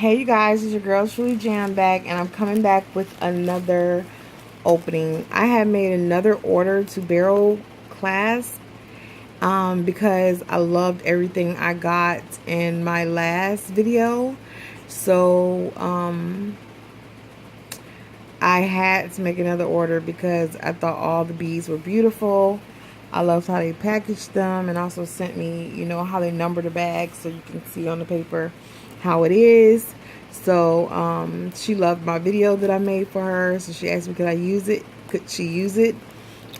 Hey you guys, it's your girl Truly Jam back, and I'm coming back with another opening. I have made another order to Barrel Clasp because I loved everything I got in my last video. So I had to make another order because I thought all the beads were beautiful. I loved how they packaged them and also sent me, how they number the bags so you can see on the paper how it is. So she loved my video that I made for her. So she asked me, could I use it? Could she use it?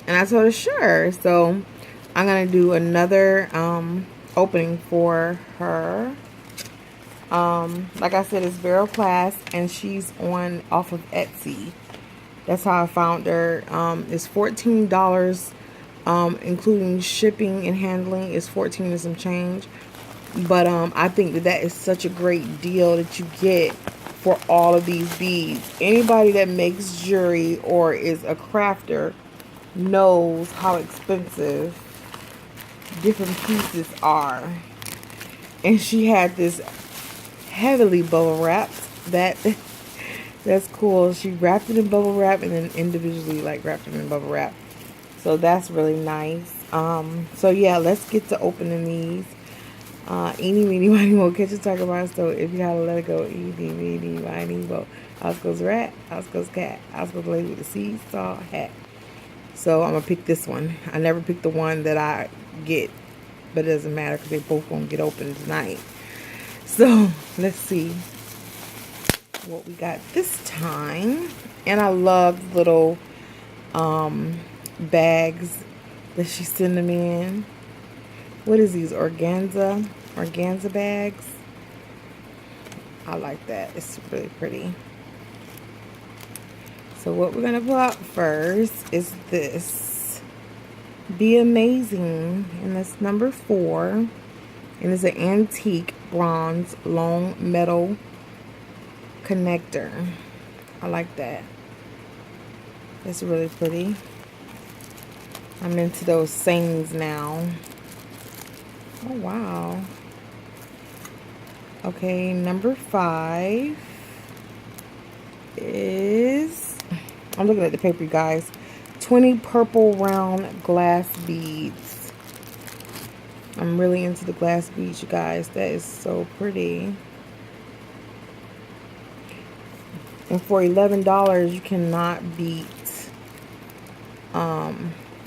And I told her sure. So I'm going to do another opening for her. Like I said, it's Barrel Clasp, and she's on off of Etsy. That's how I found her. It's $14, including shipping and handling. It's 14 and some change. But I think that is such a great deal that you get for all of these beads. Anybody that makes jewelry or is a crafter knows how expensive different pieces are. And she had this heavily bubble wrapped. That's cool. She wrapped it in bubble wrap and then individually wrapped it in bubble wrap. So that's really nice. So yeah, let's get to opening these. Eeny, meeny, miny, mo, catch a talk about. So if you had to let it go, eeny, meeny, miny, mo. House goes rat, house goes cat, house goes lady with the seesaw hat. So I'm gonna pick this one. I never pick the one that I get, but it doesn't matter because they both gonna get open tonight. So let's see what we got this time. And I love little bags that she sent them in. What is these? Organza bags. I like that. It's really pretty. So what we're gonna pull out first is this Be Amazing, and that's number 4, and it's an antique bronze long metal connector. I like that. It's really pretty. I'm into those things now. Oh wow. Okay, number 5 is, I'm looking at the paper, you guys, 20 purple round glass beads. I'm really into the glass beads, you guys. That is so pretty. And for $11, you cannot beat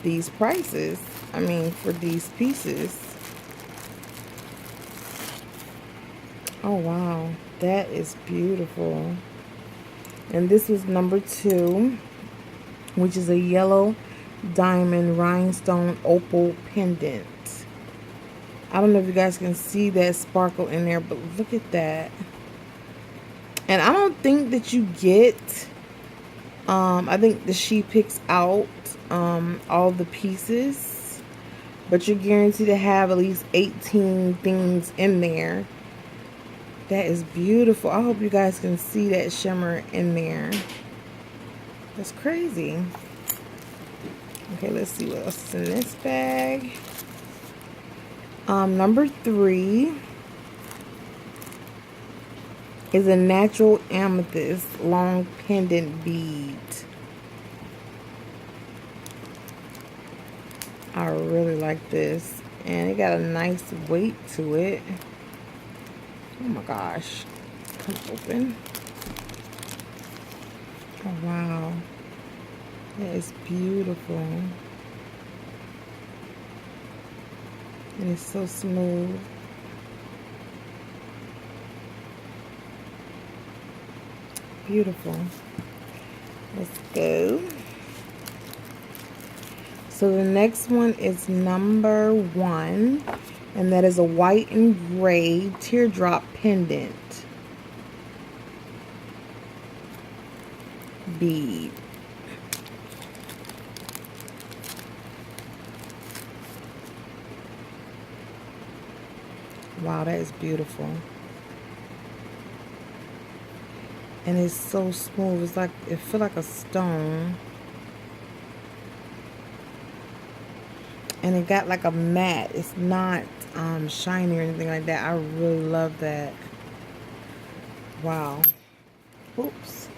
these prices. I mean, for these pieces. Oh wow, that is beautiful. And this was number 2, which is a yellow diamond rhinestone opal pendant. I don't know if you guys can see that sparkle in there, but look at that. And I don't think that you get, I think that she picks out all the pieces, but you're guaranteed to have at least 18 things in there. That is beautiful. I hope you guys can see that shimmer in there. That's crazy. Okay, let's see what else is in this bag. Number 3 is a natural amethyst long pendant bead. I really like this, and it got a nice weight to it. Oh my gosh. Come open. Oh wow. That is beautiful. And it's so smooth. Beautiful. Let's go. So the next one is number 1. And that is a white and gray teardrop pendant bead. Wow, that is beautiful. And it's so smooth. It's like, it feels like a stone. And it got like a matte. It's not shiny or anything like that. I really love that. Wow. Oops.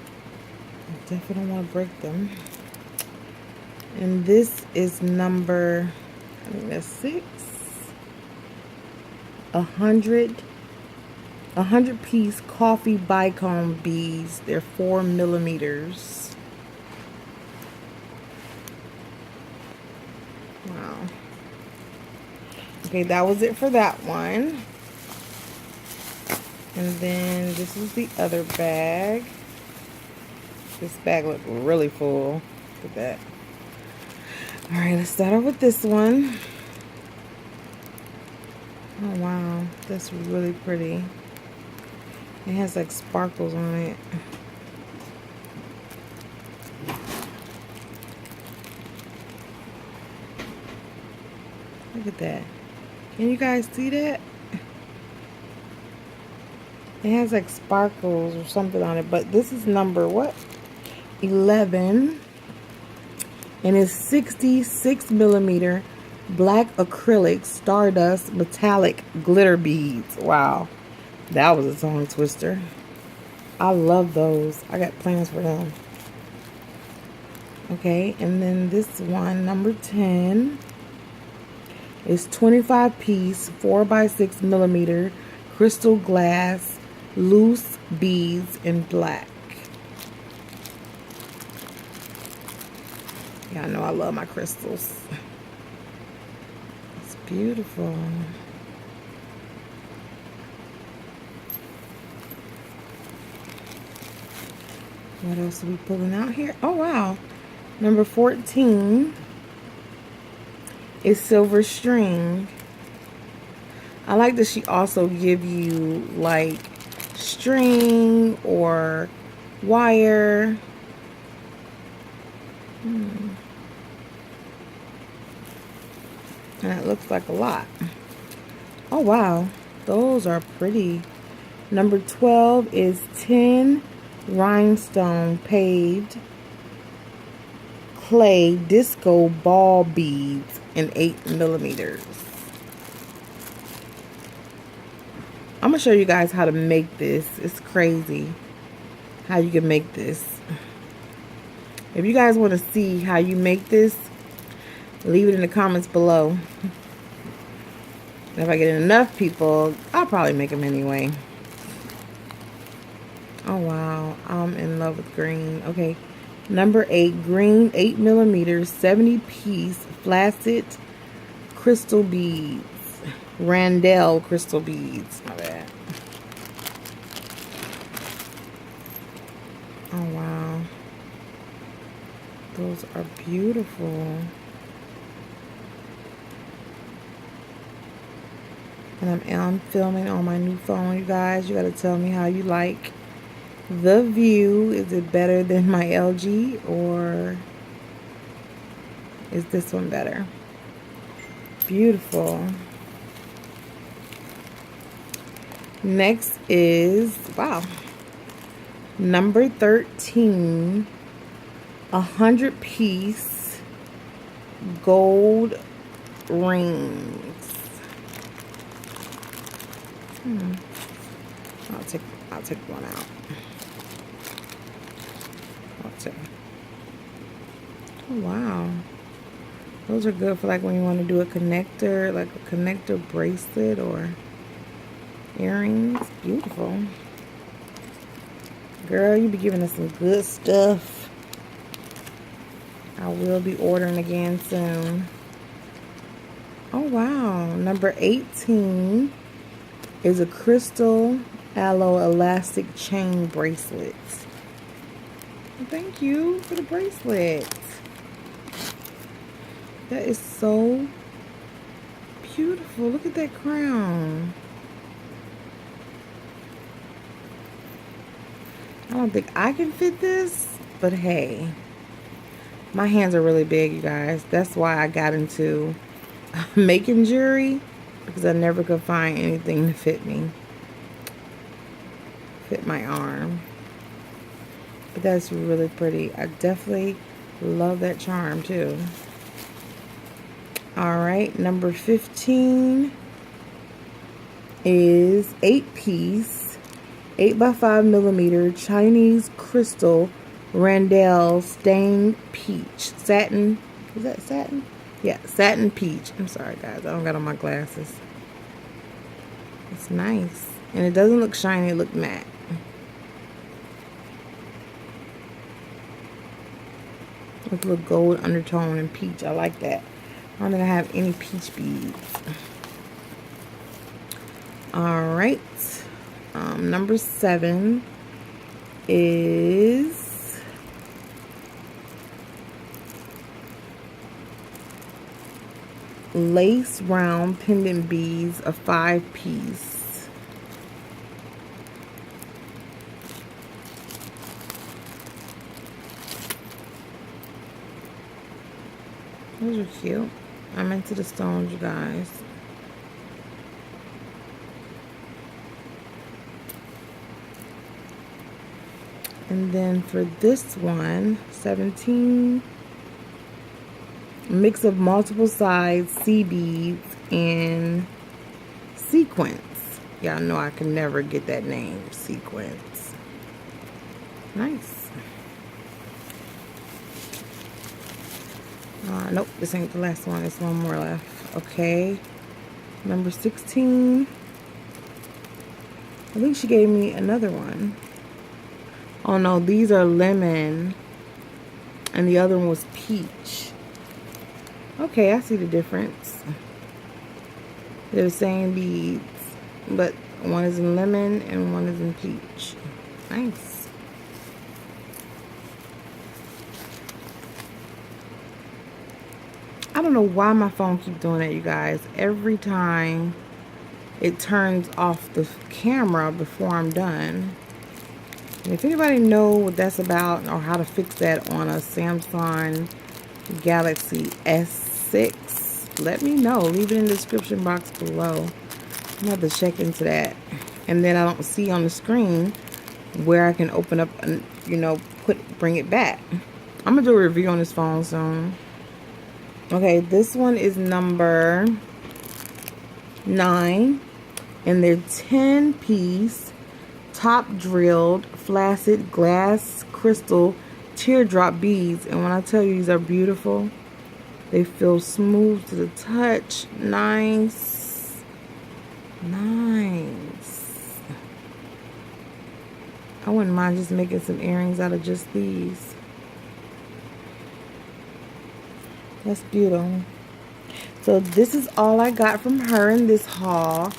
I definitely don't want to break them. And this is number, I think that's 6. 100 piece coffee bicone beads. They're 4 millimeters. Wow. Okay, that was it for that one. And then this is the other bag. This bag looked really full. Look at that. Alright, let's start off with this one. Oh wow, that's really pretty. It has like sparkles on it. Look at that. Can you guys see that? It has like sparkles or something on it, but this is number what? 11. And it's 66 millimeter black acrylic stardust metallic glitter beads. Wow. That was a tongue twister. I love those. I got plans for them. Okay, and then this one, number 10, is 25 piece 4x6 millimeter crystal glass loose beads in black. Yeah, I know I love my crystals. It's beautiful. What else are we pulling out here? Oh, wow. Number 14 is silver string. I like that she also give you like string or wire. And it looks like a lot. Oh wow, those are pretty. Number 12 is 10 rhinestone paved clay disco ball beads in 8 millimeters. I'm gonna show you guys how to make this. It's crazy how you can make this. If you guys want to see how you make this, leave it in the comments below. And if I get enough people, I'll probably make them anyway. Oh wow, I'm in love with green. Okay, number 8, green 8 millimeters 70 piece flaccid crystal beads. Randell crystal beads. My bad. Oh wow, those are beautiful. And I'm filming on my new phone, you guys. You gotta tell me how you like the view. Is it better than my LG, or is this one better? Beautiful. Next is, wow, number 13, 100 piece gold rings. I'll take one out. Oh wow, those are good for like when you want to do a connector, like a connector bracelet or earrings. Beautiful. Girl, you be giving us some good stuff. I will be ordering again soon. Oh wow, number 18 is a crystal aloe elastic chain bracelet. Thank you for the bracelet. That is so beautiful. Look at that crown. I don't think I can fit this, but hey, my hands are really big, you guys. That's why I got into making jewelry, because I never could find anything to fit me. Fit my arm. But that's really pretty. I definitely love that charm too. Alright, number 15 is 8 piece 8 by 5 millimeter Chinese crystal Randell stained peach. Satin. Is that satin? Yeah, satin peach. I'm sorry, guys. I don't got on my glasses. It's nice. And it doesn't look shiny. It looks matte. With a little gold undertone and peach. I like that. I don't think I have any peach beads. Alright. Number 7 is lace round pendant beads, a 5-piece. Those are cute. I'm into the stones, you guys. And then for this one, 17, mix of multiple size sea beads and sequins. Y'all know I can never get that name, sequins. Nice. Nope, this ain't the last one. There's one more left. Okay. Number 16. I think she gave me another one. Oh no, these are lemon. And the other one was peach. Okay, I see the difference. They're the same beads, but one is in lemon and one is in peach. Nice. I don't know why my phone keeps doing that, you guys. Every time it turns off the camera before I'm done. And if anybody knows what that's about or how to fix that on a Samsung Galaxy S6, let me know. Leave it in the description box below. I'm gonna have to check into that. And then I don't see on the screen where I can open up and, you know, bring it back. I'm gonna do a review on this phone soon. Okay, this one is number 9, and they're 10-piece top drilled flaccid glass crystal teardrop beads. And when I tell you these are beautiful, they feel smooth to the touch. Nice. Nice. I wouldn't mind just making some earrings out of just these. That's beautiful. So this is all I got from her in this haul.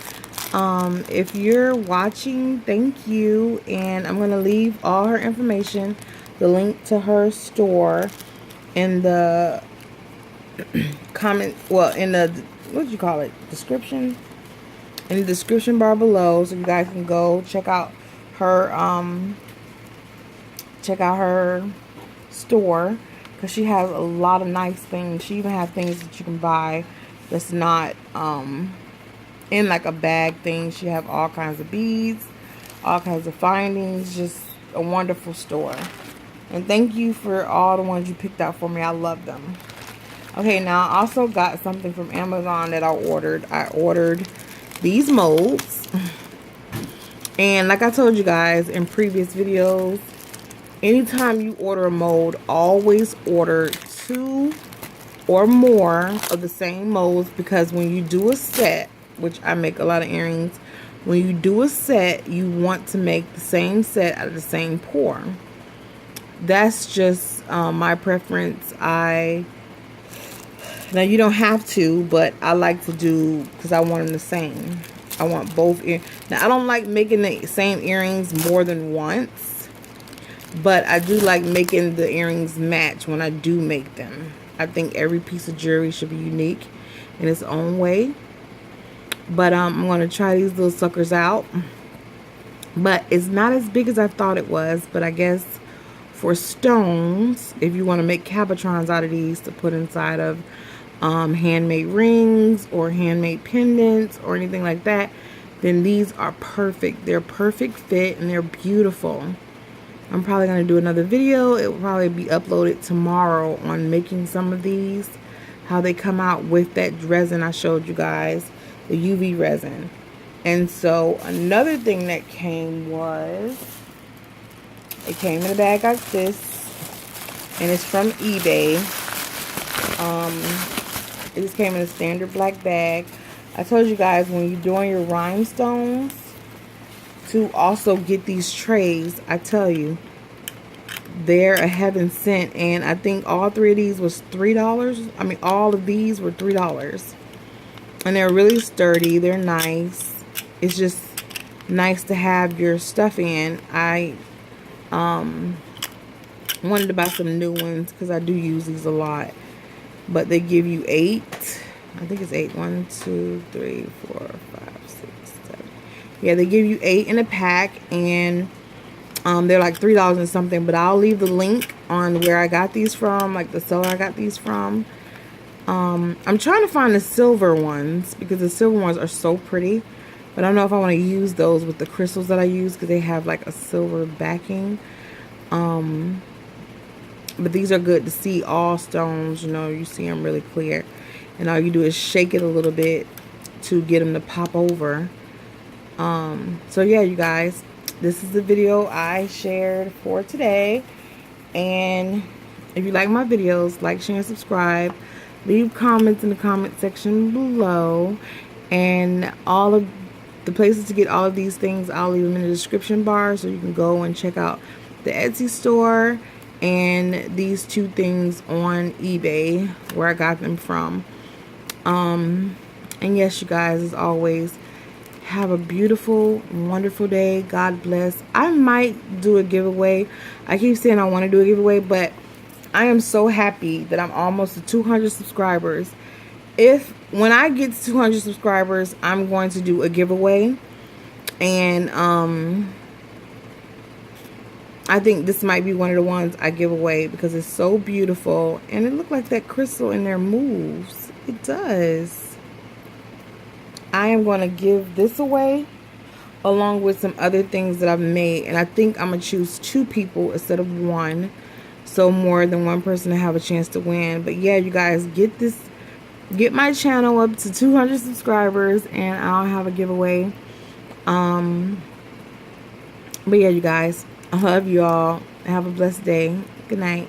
If you're watching, thank you. And I'm going to leave all her information, the link to her store in the comment, well, in the, what do you call it, description? In the description bar below, so you guys can go check out her, store, because she has a lot of nice things. She even has things that you can buy that's not, in like a bag thing. She have all kinds of beads, all kinds of findings. Just a wonderful store. And thank you for all the ones you picked out for me. I love them. Okay, now I also got something from Amazon that I ordered. I ordered these molds. And like I told you guys in previous videos, anytime you order a mold, always order 2 or more of the same molds, because when you do a set, which I make a lot of earrings, when you do a set, you want to make the same set out of the same pour. That's just my preference. Now you don't have to, but I like to do, because I want them the same. I want both earrings. Now I don't like making the same earrings more than once, but I do like making the earrings match when I do make them. I think every piece of jewelry should be unique in its own way. But I'm going to try these little suckers out. But it's not as big as I thought it was. But I guess for stones, if you want to make cabotrons out of these to put inside of handmade rings or handmade pendants or anything like that, then these are perfect. They're perfect fit and they're beautiful. I'm probably going to do another video. It will probably be uploaded tomorrow on making some of these, how they come out with that resin I showed you guys, the UV resin. And so another thing that came was, it came in a bag like this, and it's from eBay. It just came in a standard black bag. I told you guys when you're doing your rhinestones to also get these trays. I tell you, they're a heaven sent, and I think all three of these was $3. I mean, all of these were $3, and they're really sturdy. They're nice. It's just nice to have your stuff in. I wanted to buy some new ones because I do use these a lot, but they give you 8. I think it's 8. 1, 2, 3, 4, 5, 6, 7. Yeah, they give you 8 in a pack, and they're like $3 and something. But I'll leave the link on where I got these from, like the seller I got these from. I'm trying to find the silver ones because the silver ones are so pretty, but I don't know if I want to use those with the crystals that I use because they have like a silver backing. But these are good to see all stones. You know, you see them really clear, and all you do is shake it a little bit to get them to pop over. So yeah, you guys, this is the video I shared for today. And if you like my videos, like, share, and subscribe. Leave comments in the comment section below, and all of the places to get all of these things, I'll leave them in the description bar, so you can go and check out the Etsy store and these 2 things on eBay where I got them from. And yes, you guys, as always, have a beautiful, wonderful day. God bless. I might do a giveaway. I keep saying I want to do a giveaway, but I am so happy that I'm almost to 200 subscribers. When I get to 200 subscribers, I'm going to do a giveaway. And I think this might be one of the ones I give away because it's so beautiful, and it looked like that crystal in there moves. It does. I am going to give this away along with some other things that I've made, and I think I'm going to choose 2 people instead of 1, so more than one person to have a chance to win. But yeah, you guys, get my channel up to 200 subscribers and I'll have a giveaway. But yeah, you guys, I love you all. Have a blessed day. Good night.